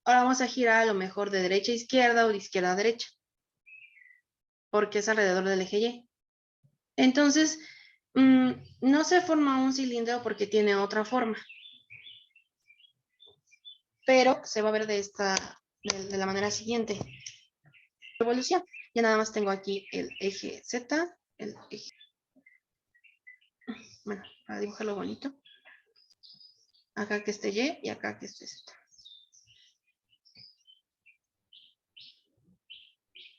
ahora vamos a girar a lo mejor de derecha a izquierda o de izquierda a derecha, porque es alrededor del eje Y. Entonces, no se forma un cilindro porque tiene otra forma, pero se va a ver de la manera siguiente. Revolución. Ya nada más tengo aquí el eje Z, el eje... Bueno, para dibujarlo bonito. Acá que esté Y y acá que esté Z.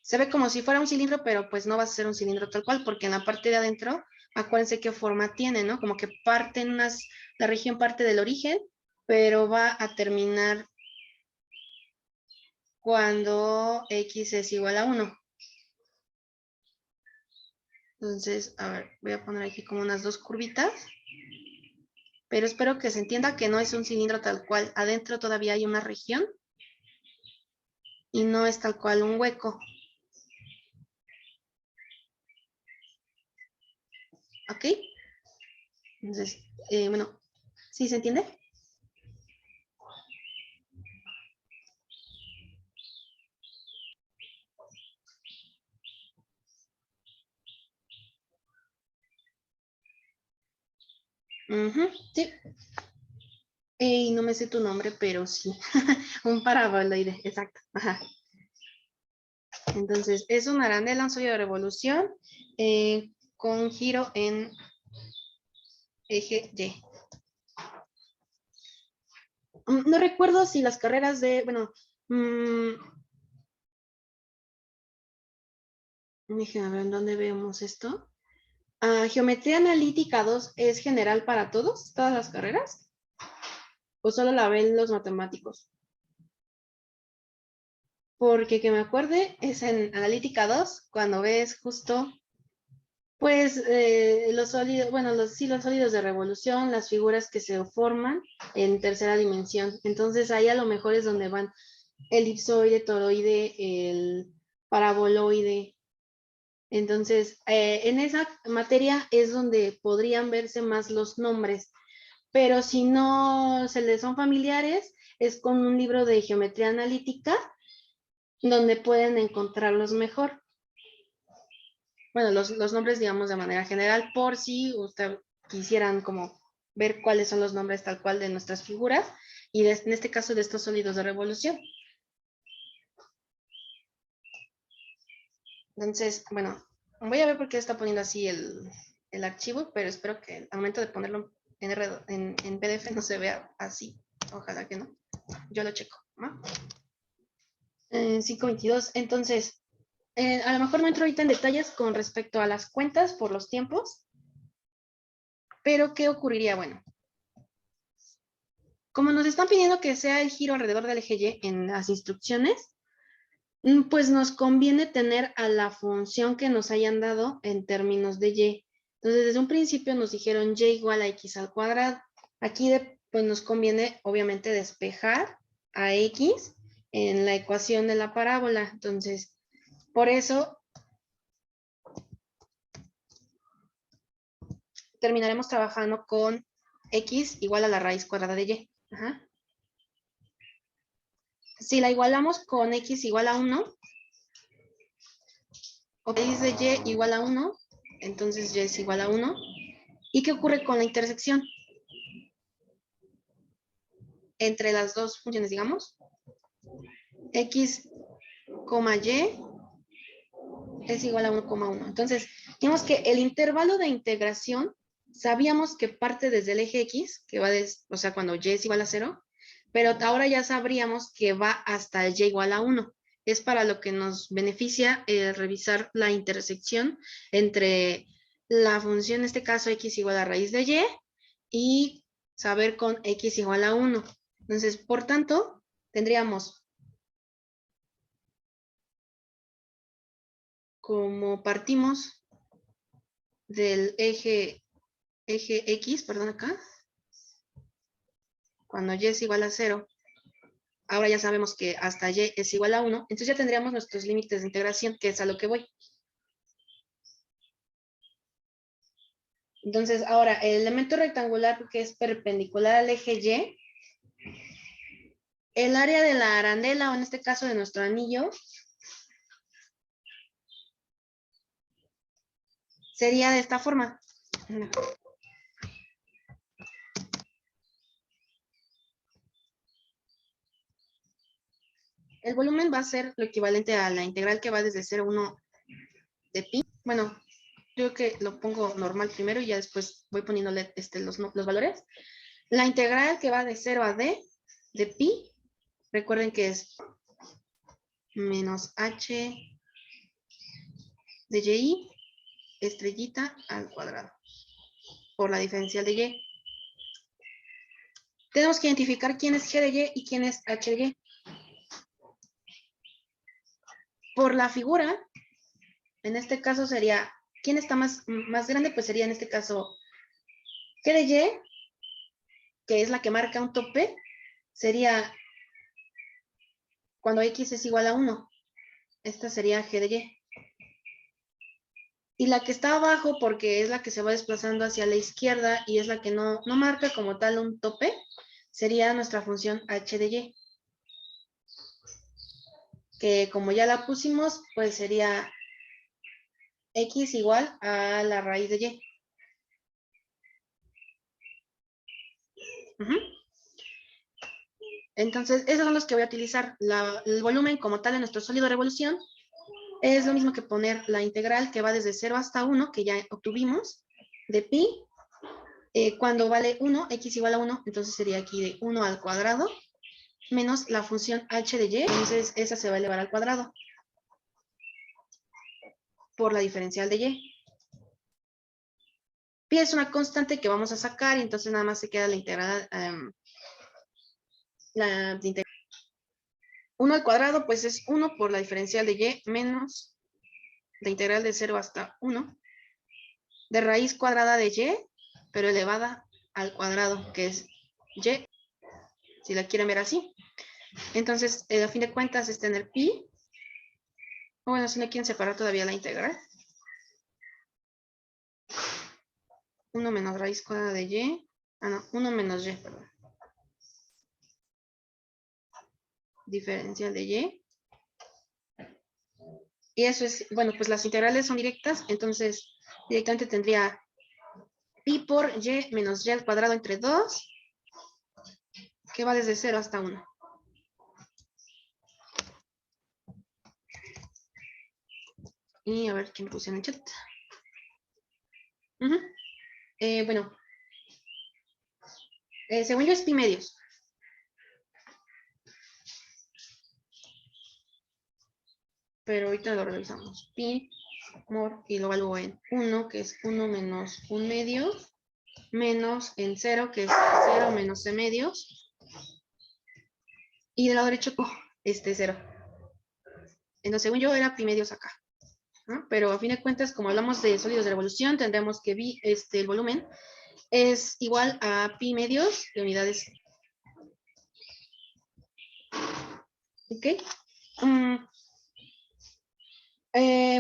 Se ve como si fuera un cilindro, pero pues no va a ser un cilindro tal cual, porque en la parte de adentro, acuérdense qué forma tiene, ¿no? Como que la región parte del origen, pero va a terminar cuando X es igual a 1. Entonces, a ver, voy a poner aquí como unas dos curvitas, pero espero que se entienda que no es un cilindro tal cual. Adentro todavía hay una región y no es tal cual un hueco. ¿Ok? Entonces, bueno, ¿sí se entiende? Sí. Y no me sé tu nombre, pero sí. Un paraboloide, exacto. Ajá. Entonces, es un arandela, un sollo de revolución con giro en eje Y. No recuerdo si las carreras bueno, déjenme ver en dónde vemos esto. ¿Geometría analítica 2 es general para todas las carreras? ¿O solo la ven los matemáticos? Porque que me acuerde, es en analítica 2, cuando ves justo, pues, los sólidos, bueno, los sólidos de revolución, las figuras que se forman en tercera dimensión. Entonces, ahí a lo mejor es donde van elipsoide, toroide, el paraboloide. Entonces, en esa materia es donde podrían verse más los nombres, pero si no se les son familiares, es con un libro de geometría analítica donde pueden encontrarlos mejor. Bueno, los nombres, digamos, de manera general, por si usted quisieran como ver cuáles son los nombres tal cual de nuestras figuras y en este caso de estos sólidos de revolución. Entonces, bueno, voy a ver por qué está poniendo así el archivo, pero espero que al momento de ponerlo en PDF no se vea así. Ojalá que no. Yo lo checo, ¿no? 522. Entonces, a lo mejor no entro ahorita en detalles con respecto a las cuentas por los tiempos, pero ¿qué ocurriría? Bueno, como nos están pidiendo que sea el giro alrededor del eje Y en las instrucciones, pues nos conviene tener a la función que nos hayan dado en términos de Y. Entonces, desde un principio nos dijeron Y igual a X al cuadrado. Aquí pues nos conviene, obviamente, despejar a X en la ecuación de la parábola. Entonces, por eso terminaremos trabajando con X igual a la raíz cuadrada de Y. Ajá. Si la igualamos con X igual a 1, o raíz de Y igual a 1, entonces Y es igual a 1. ¿Y qué ocurre con la intersección entre las dos funciones, digamos? X, Y es igual a 1,1. Entonces, digamos que el intervalo de integración, sabíamos que parte desde el eje X, que va o sea, cuando Y es igual a 0, pero ahora ya sabríamos que va hasta el Y igual a 1. Es para lo que nos beneficia revisar la intersección entre la función, en este caso, X igual a raíz de Y saber con X igual a 1. Entonces, por tanto, tendríamos como partimos del eje X, perdón acá, cuando Y es igual a 0, ahora ya sabemos que hasta y es igual a 1, entonces ya tendríamos nuestros límites de integración, que es a lo que voy. Entonces, ahora, el elemento rectangular que es perpendicular al eje Y, el área de la arandela, o en este caso de nuestro anillo, sería de esta forma. El volumen va a ser lo equivalente a la integral que va desde 0 a 1 de pi. Bueno, creo que lo pongo normal primero y ya después voy poniéndole los valores. La integral que va de 0 a d de pi, recuerden que es menos h de y estrellita al cuadrado por la diferencial de y. Tenemos que identificar quién es g de y y quién es h de y. Por la figura, en este caso sería, ¿quién está más grande? Pues sería en este caso g de y, que es la que marca un tope, sería cuando x es igual a 1. Esta sería g de y. Y la que está abajo, porque es la que se va desplazando hacia la izquierda y es la que no marca como tal un tope, sería nuestra función h de y. Que como ya la pusimos, pues sería x igual a la raíz de y. Entonces, esos son los que voy a utilizar. El volumen como tal en nuestro sólido de revolución es lo mismo que poner la integral que va desde 0 hasta 1, que ya obtuvimos, de pi. Cuando vale 1, x igual a 1, entonces sería aquí de 1 al cuadrado, menos la función h de y, entonces esa se va a elevar al cuadrado por la diferencial de y. Pi es una constante que vamos a sacar y entonces nada más se queda la integral, la 1 al cuadrado, pues es 1 por la diferencial de y menos la integral de 0 hasta 1 de raíz cuadrada de y, pero elevada al cuadrado, que es y, si la quieren ver así. Entonces, a fin de cuentas es tener pi. Bueno, si no quieren separar todavía la integral. 1 menos raíz cuadrada de y. 1 menos y, perdón. Diferencial de y. Y eso es, bueno, pues las integrales son directas, entonces directamente tendría pi por y menos y al cuadrado entre 2, que va desde 0 hasta 1. Y a ver quién puse en el chat. Bueno, según yo es pi medios. Pero ahorita lo revisamos. Pi y lo evalúo en 1, que es 1 menos 1 medio, menos en 0, que es 0 menos c medios. Y del lado derecho, 0. Entonces, según yo, era pi medios acá. ¿No? Pero a fin de cuentas, como hablamos de sólidos de revolución, tendremos que el volumen es igual a pi medios de unidades. ¿Ok?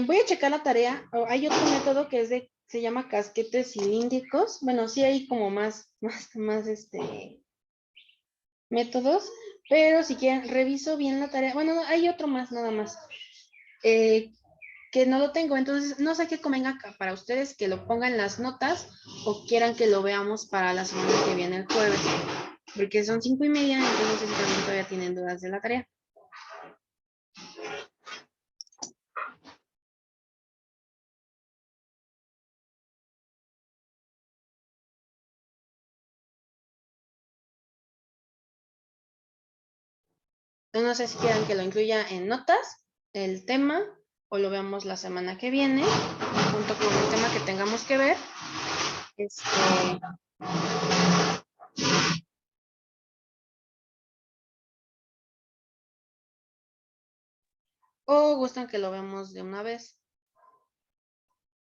Voy a checar la tarea. Hay otro método que se llama casquetes cilíndricos. Bueno, sí hay como más métodos, pero si quieren, reviso bien la tarea. Bueno, hay otro más, nada más. Que no lo tengo, entonces no sé qué convenga para ustedes que lo pongan en las notas o quieran que lo veamos para la semana que viene, el jueves, porque son 5:30, entonces no sé si también todavía tienen dudas de la tarea. Entonces, no sé si quieran que lo incluya en notas, el tema, o lo veamos la semana que viene, junto con el tema que tengamos que ver. O gustan que lo veamos de una vez.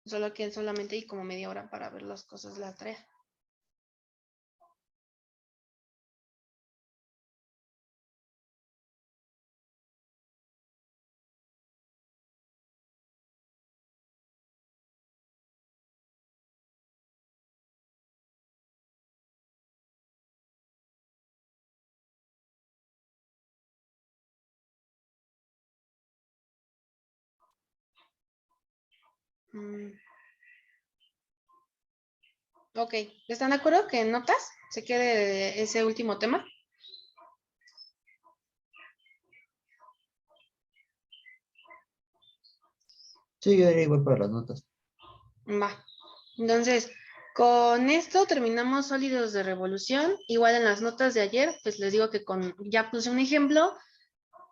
Solo que solamente hay como media hora para ver las cosas de la tarea. Ok, ¿están de acuerdo que en notas se quede ese último tema? Sí, yo diría igual para las notas. Va. Entonces, con esto terminamos sólidos de revolución. Igual en las notas de ayer, pues les digo que ya puse un ejemplo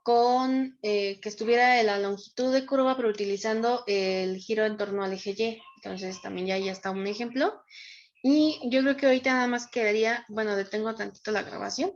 con que estuviera la longitud de curva, pero utilizando el giro en torno al eje Y. Entonces, también ya está un ejemplo. Y yo creo que ahorita nada más quedaría, bueno, detengo tantito la grabación.